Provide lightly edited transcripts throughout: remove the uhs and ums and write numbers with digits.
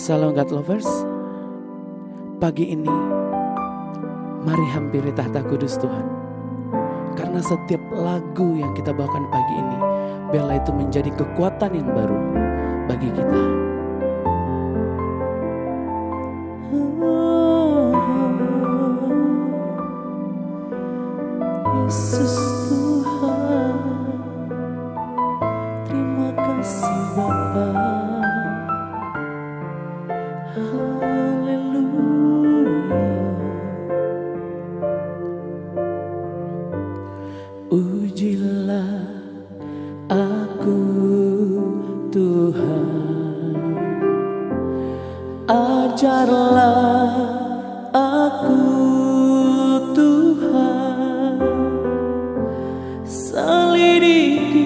Salam God Lovers. Pagi ini mari hampiri tahta kudus Tuhan. Karena setiap lagu yang kita bawakan pagi ini, biarlah itu menjadi kekuatan yang baru bagi kita. Yesus Tuhan, terima kasih Bapa. Ujilah aku Tuhan, ajarlah aku Tuhan, selidiki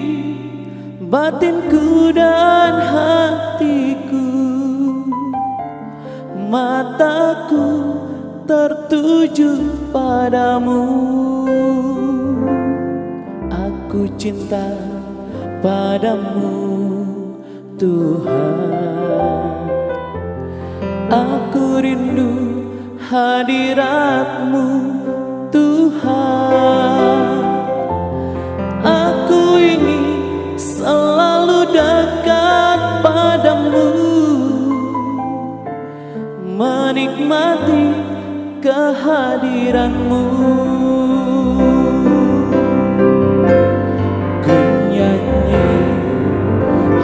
batinku dan hatiku, mataku tertuju padamu. Aku cinta padamu Tuhan, aku rindu hadirat-Mu Tuhan. Aku ingin selalu dekat padamu, menikmati kehadiran-Mu.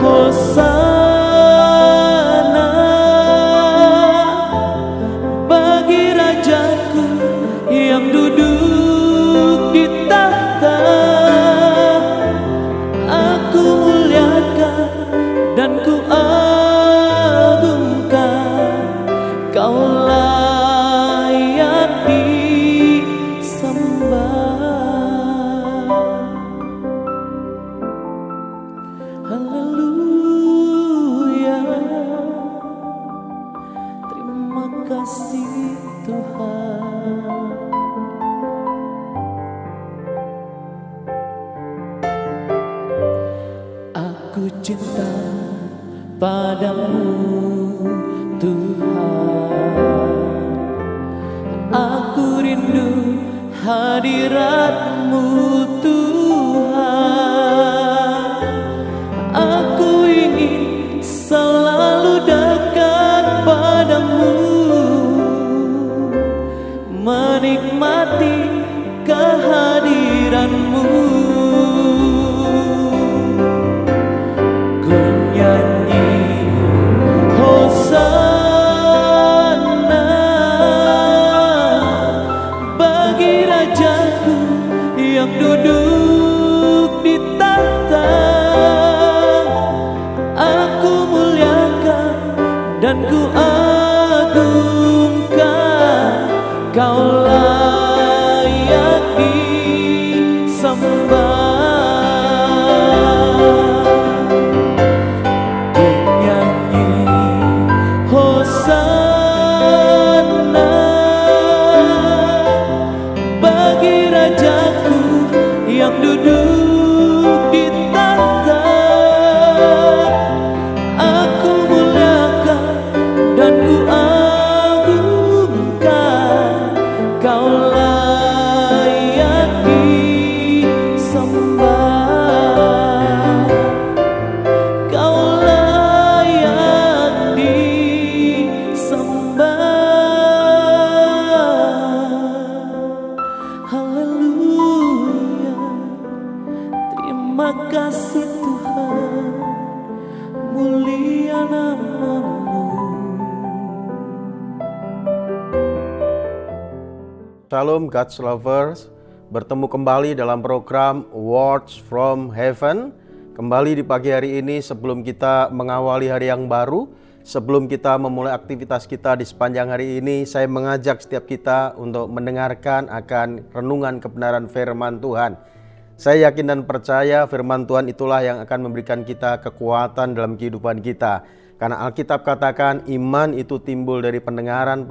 Hosana bagi Rajaku yang duduk di tahta. Aku muliakan dan ku agungkan, Kau layak disembah. Haleluya, terima kasih Tuhan. Aku cinta padamu Tuhan, aku rindu hadirat-Mu Tuhan. Aku ingin selalu dekat padamu, menikmati kehadiran-Mu. Ku nyanyi Hosana bagi Rajaku yang duduk di tahta. Aku muliakan dan ku agungkan, Kau layak disembah. Ku nyanyi Hosana bagi Rajaku yang duduk di tahta. Aku muliakan dan ku agungkan, Kau layak disembah. Kau layak disembah. Haleluya, terima kasih Tuhan, mulia nama-Mu. Shalom God's Lovers, bertemu kembali dalam program Words from Heaven. Kembali di pagi hari ini sebelum kita mengawali hari yang baru, sebelum kita memulai aktivitas kita di sepanjang hari ini, saya mengajak setiap kita untuk mendengarkan akan renungan kebenaran firman Tuhan. Saya yakin dan percaya firman Tuhan itulah yang akan memberikan kita kekuatan dalam kehidupan kita. Karena Alkitab katakan iman itu timbul dari pendengaran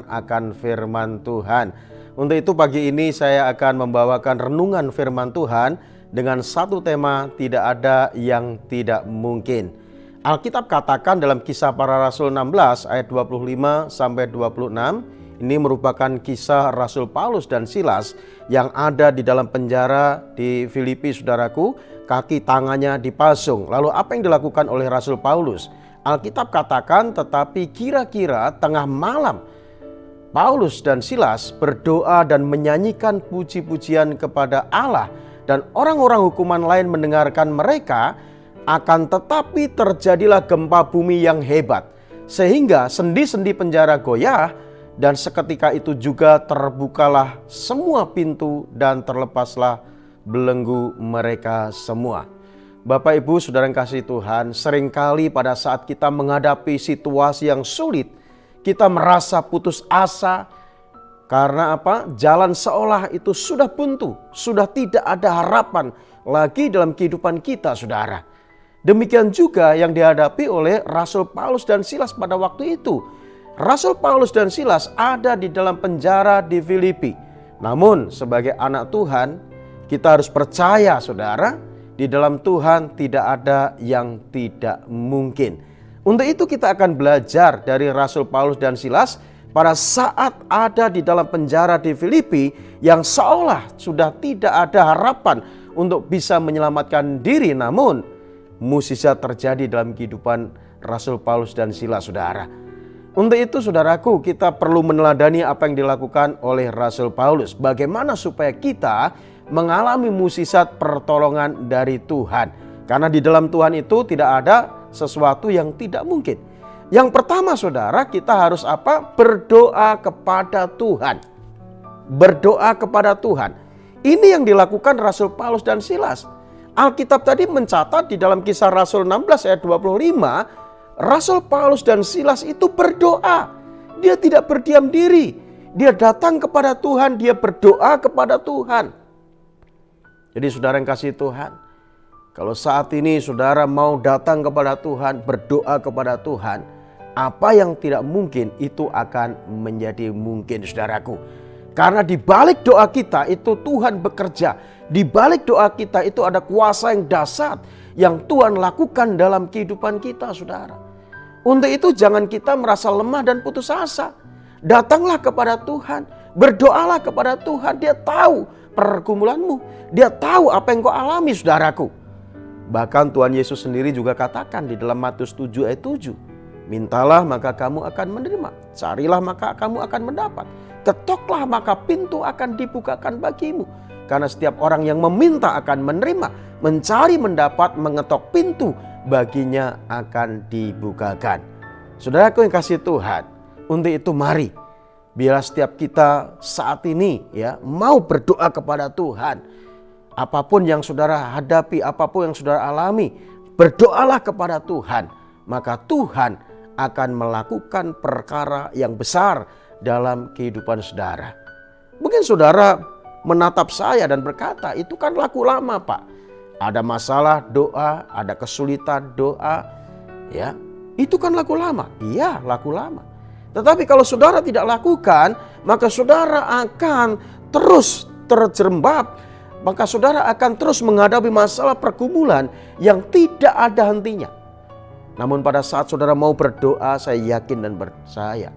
akan firman Tuhan. Untuk itu pagi ini saya akan membawakan renungan firman Tuhan dengan satu tema, tidak ada yang tidak mungkin. Alkitab katakan dalam Kisah Para Rasul 16 ayat 25 sampai 26, ini merupakan kisah Rasul Paulus dan Silas yang ada di dalam penjara di Filipi, saudaraku. Kaki tangannya dipasung. Lalu apa yang dilakukan oleh Rasul Paulus? Alkitab katakan, tetapi kira-kira tengah malam Paulus dan Silas berdoa dan menyanyikan puji-pujian kepada Allah, dan orang-orang hukuman lain mendengarkan mereka. Akan tetapi terjadilah gempa bumi yang hebat, sehingga sendi-sendi penjara goyah, dan seketika itu juga terbukalah semua pintu dan terlepaslah belenggu mereka semua. Bapak, Ibu, saudara yang kasih Tuhan, seringkali pada saat kita menghadapi situasi yang sulit, kita merasa putus asa. Karena apa? Jalan seolah itu sudah buntu, sudah tidak ada harapan lagi dalam kehidupan kita, saudara. Demikian juga yang dihadapi oleh Rasul Paulus dan Silas pada waktu itu. Rasul Paulus dan Silas ada di dalam penjara di Filipi. Namun sebagai anak Tuhan, kita harus percaya, saudara, di dalam Tuhan tidak ada yang tidak mungkin. Untuk itu kita akan belajar dari Rasul Paulus dan Silas pada saat ada di dalam penjara di Filipi yang seolah sudah tidak ada harapan untuk bisa menyelamatkan diri. Namun mukjizat terjadi dalam kehidupan Rasul Paulus dan Silas, saudara. Untuk itu, saudaraku, kita perlu meneladani apa yang dilakukan oleh Rasul Paulus. Bagaimana supaya kita mengalami mukjizat pertolongan dari Tuhan. Karena di dalam Tuhan itu tidak ada sesuatu yang tidak mungkin. Yang pertama, saudara, kita harus apa? Berdoa kepada Tuhan. Berdoa kepada Tuhan. Ini yang dilakukan Rasul Paulus dan Silas. Alkitab tadi mencatat di dalam Kisah Rasul 16 ayat 25, Rasul Paulus dan Silas itu berdoa. Dia tidak berdiam diri. Dia datang kepada Tuhan, dia berdoa kepada Tuhan. Jadi saudara yang kasih Tuhan, kalau saat ini saudara mau datang kepada Tuhan, berdoa kepada Tuhan, apa yang tidak mungkin itu akan menjadi mungkin, saudaraku. Karena di balik doa kita itu Tuhan bekerja. Di balik doa kita itu ada kuasa yang dahsyat yang Tuhan lakukan dalam kehidupan kita, saudara. Untuk itu jangan kita merasa lemah dan putus asa. Datanglah kepada Tuhan, berdoalah kepada Tuhan. Dia tahu pergumulanmu, dia tahu apa yang kau alami, saudaraku. Bahkan Tuhan Yesus sendiri juga katakan di dalam Matius 7 ayat 7. Mintalah maka kamu akan menerima, carilah maka kamu akan mendapat, ketoklah maka pintu akan dibukakan bagimu. Karena setiap orang yang meminta akan menerima, mencari mendapat, mengetok pintu baginya akan dibukakan. Saudaraku yang kasih Tuhan, untuk itu mari biar setiap kita saat ini ya mau berdoa kepada Tuhan. Apapun yang saudara hadapi, apapun yang saudara alami, berdoalah kepada Tuhan. Maka Tuhan akan melakukan perkara yang besar dalam kehidupan saudara. Mungkin saudara menatap saya dan berkata, itu kan laku lama, Pak. Ada masalah doa, ada kesulitan doa, ya. Itu kan laku lama. Iya, laku lama. Tetapi kalau saudara tidak lakukan, maka saudara akan terus terjerembab. Maka saudara akan terus menghadapi masalah pergumulan yang tidak ada hentinya. Namun pada saat saudara mau berdoa, saya yakin dan percaya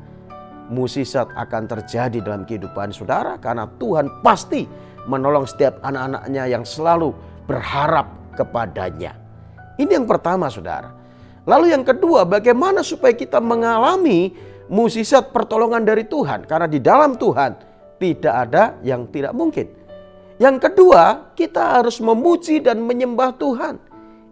mukjizat akan terjadi dalam kehidupan saudara. Karena Tuhan pasti menolong setiap anak-anaknya yang selalu berharap kepadanya. Ini yang pertama, saudara. Lalu yang kedua, bagaimana supaya kita mengalami mukjizat pertolongan dari Tuhan. Karena di dalam Tuhan tidak ada yang tidak mungkin. Yang kedua, kita harus memuji dan menyembah Tuhan.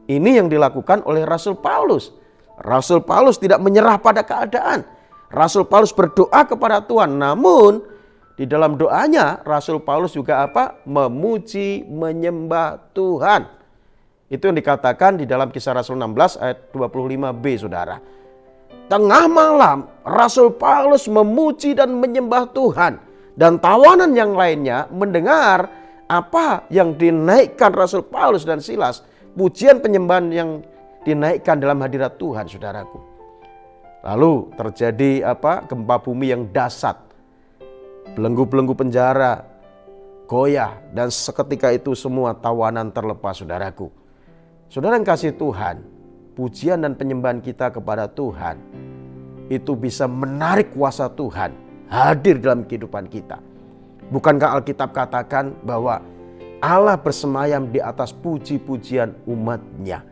Ini yang dilakukan oleh Rasul Paulus. Rasul Paulus tidak menyerah pada keadaan. Rasul Paulus berdoa kepada Tuhan. Namun di dalam doanya Rasul Paulus juga apa? Memuji, menyembah Tuhan. Itu yang dikatakan di dalam Kisah Rasul 16 ayat 25b, saudara. Tengah malam Rasul Paulus memuji dan menyembah Tuhan. Dan tawanan yang lainnya mendengar apa yang dinaikkan Rasul Paulus dan Silas. Pujian penyembahan yang dinaikkan dalam hadirat Tuhan, saudaraku. Lalu terjadi apa? Gempa bumi yang dahsyat. Belenggu-belenggu penjara goyah dan seketika itu semua tawanan terlepas, saudaraku. Saudara yang kasih Tuhan, pujian dan penyembahan kita kepada Tuhan itu bisa menarik kuasa Tuhan hadir dalam kehidupan kita. Bukankah Alkitab katakan bahwa Allah bersemayam di atas puji-pujian umat-Nya?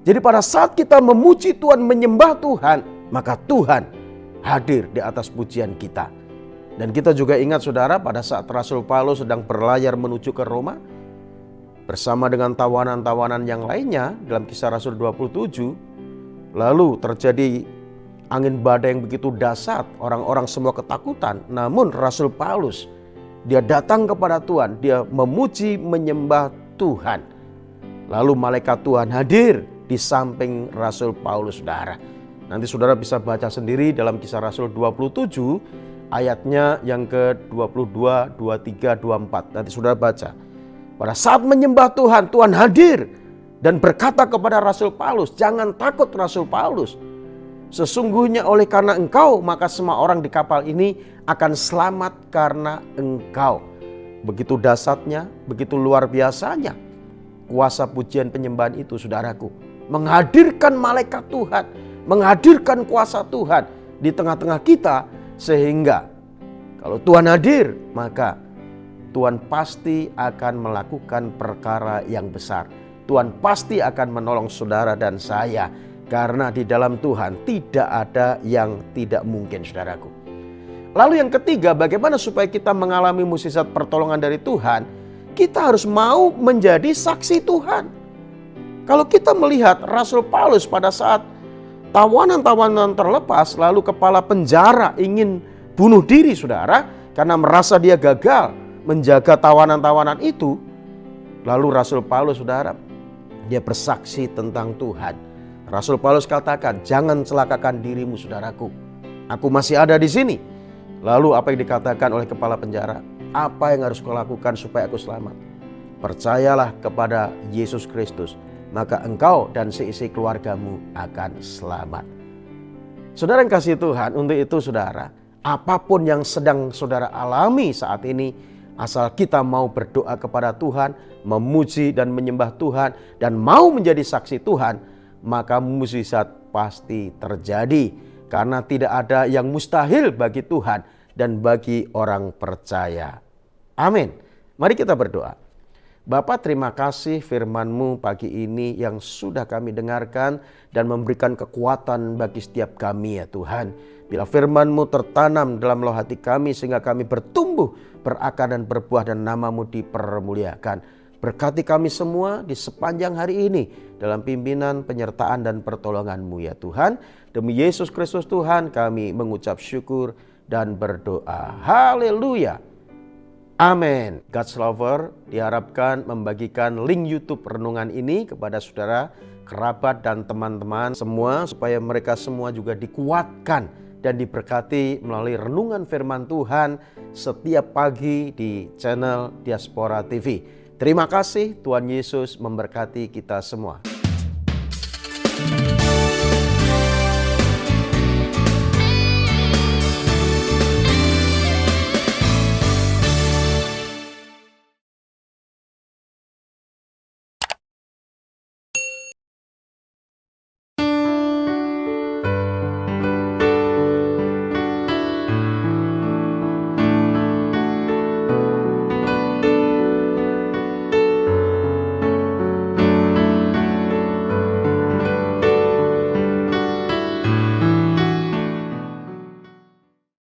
Jadi pada saat kita memuji Tuhan, menyembah Tuhan, maka Tuhan hadir di atas pujian kita. Dan kita juga ingat saudara, pada saat Rasul Paulus sedang berlayar menuju ke Roma bersama dengan tawanan-tawanan yang lainnya dalam Kisah Rasul 27, lalu terjadi angin badai yang begitu dahsyat, orang-orang semua ketakutan. Namun Rasul Paulus, dia datang kepada Tuhan, dia memuji menyembah Tuhan. Lalu malaikat Tuhan hadir di samping Rasul Paulus, saudara. Nanti saudara bisa baca sendiri dalam Kisah Rasul 27 ayatnya yang ke-22, 23, 24. Nanti saudara baca. Pada saat menyembah Tuhan, Tuhan hadir dan berkata kepada Rasul Paulus, "Jangan takut Rasul Paulus. Sesungguhnya oleh karena engkau, maka semua orang di kapal ini akan selamat karena engkau." Begitu dahsyatnya, begitu luar biasanya kuasa pujian penyembahan itu, saudaraku. Menghadirkan malaikat Tuhan, menghadirkan kuasa Tuhan di tengah-tengah kita. Sehingga kalau Tuhan hadir, maka Tuhan pasti akan melakukan perkara yang besar. Tuhan pasti akan menolong saudara dan saya. Karena di dalam Tuhan tidak ada yang tidak mungkin, saudaraku. Lalu yang ketiga, bagaimana supaya kita mengalami mukjizat pertolongan dari Tuhan? Kita harus mau menjadi saksi Tuhan. Kalau kita melihat Rasul Paulus pada saat tawanan-tawanan terlepas, lalu kepala penjara ingin bunuh diri, saudara, karena merasa dia gagal menjaga tawanan-tawanan itu. Lalu Rasul Paulus, saudara, dia bersaksi tentang Tuhan. Rasul Paulus katakan, "Jangan celakakan dirimu, saudaraku. Aku masih ada di sini." Lalu apa yang dikatakan oleh kepala penjara? "Apa yang harus kau lakukan supaya aku selamat? Percayalah kepada Yesus Kristus, maka engkau dan seisi keluargamu akan selamat." Saudara yang kasih Tuhan, untuk itu saudara, apapun yang sedang saudara alami saat ini, asal kita mau berdoa kepada Tuhan, memuji dan menyembah Tuhan, dan mau menjadi saksi Tuhan, maka mukjizat pasti terjadi. Karena tidak ada yang mustahil bagi Tuhan dan bagi orang percaya. Amin. Mari kita berdoa. Bapa, terima kasih firman-Mu pagi ini yang sudah kami dengarkan dan memberikan kekuatan bagi setiap kami, ya Tuhan. Bila firman-Mu tertanam dalam loh hati kami sehingga kami bertumbuh, berakar dan berbuah dan nama-Mu dipermuliakan. Berkati kami semua di sepanjang hari ini dalam pimpinan, penyertaan dan pertolongan-Mu, ya Tuhan. Demi Yesus Kristus Tuhan kami mengucap syukur dan berdoa. Haleluya. Amin. God's Lover diharapkan membagikan link YouTube renungan ini kepada saudara, kerabat dan teman-teman semua, supaya mereka semua juga dikuatkan dan diberkati melalui renungan firman Tuhan setiap pagi di channel Diaspora TV. Terima kasih, Tuhan Yesus memberkati kita semua.